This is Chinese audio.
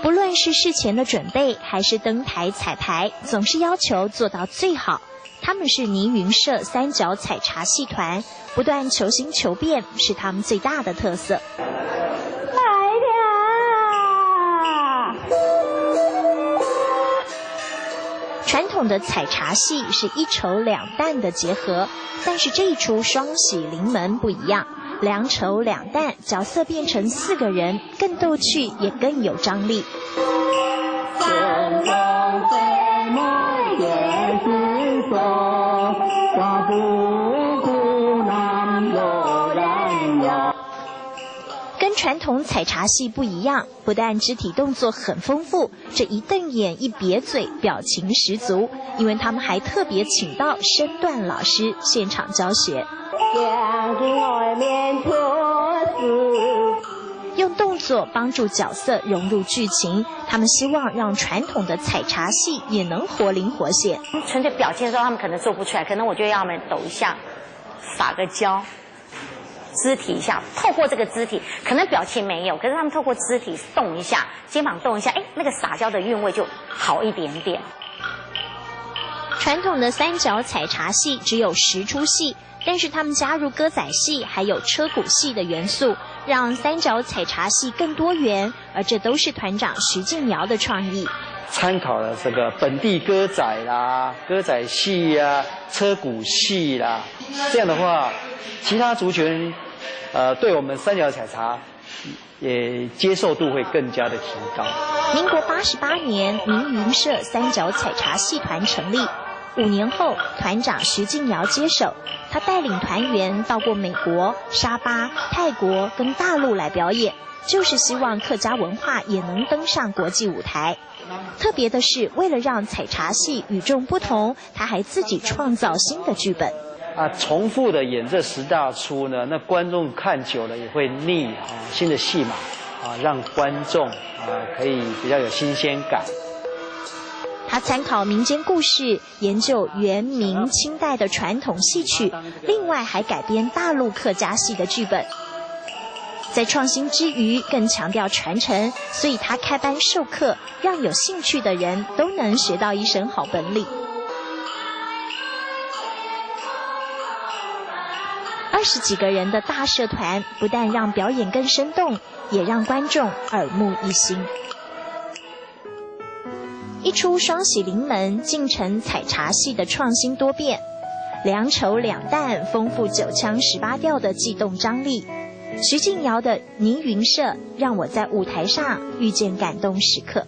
不论是事前的准备，还是登台彩排，总是要求做到最好。他们是倪云社三角采茶戏团，不断求新求变是他们最大的特色。来了！传统的采茶戏是一筹两担的结合，但是这一出双喜临门不一样，两筹两担，角色变成4个人，更逗趣也更有张力。跟传统采茶戏不一样，不但肢体动作很丰富，这一瞪眼一瘪嘴，表情十足，因为他们还特别请到身段老师现场教学。用动作帮助角色融入剧情，他们希望让传统的采茶戏也能活灵活现。纯粹表现的时候，他们可能做不出来，可能我就要他们抖一下，撒个娇，肢体一下，透过这个肢体，可能表情没有，可是他们透过肢体动一下，肩膀动一下，那个撒娇的韵味就好一点点。传统的三角采茶戏只有10出戏，但是他们加入歌仔戏还有车鼓戏的元素，让三角采茶戏更多元，而这都是团长徐静瑶的创意。参考了这个本地歌仔啦、歌仔戏啊、车鼓戏啦，这样的话，其他族群对我们三角采茶也接受度会更加的提高。民国88年，倪云社三角采茶戏团成立。5年后，团长徐静瑶接手，他带领团员到过美国、沙巴、泰国跟大陆来表演，就是希望客家文化也能登上国际舞台。特别的是，为了让采茶戏与众不同，他还自己创造新的剧本。重复的演这10大出呢，那观众看久了也会腻新的戏码让观众可以比较有新鲜感。他参考民间故事，研究元明清代的传统戏曲，另外还改编大陆客家戏的剧本。在创新之余，更强调传承，所以他开班授课，让有兴趣的人都能学到一身好本领。20几个人的大社团，不但让表演更生动，也让观众耳目一新。一出双喜临门，竟成采茶戏的创新多变，两筹两担，丰富9腔18调的悸动张力。徐静瑶的倪云社，让我在舞台上遇见感动时刻。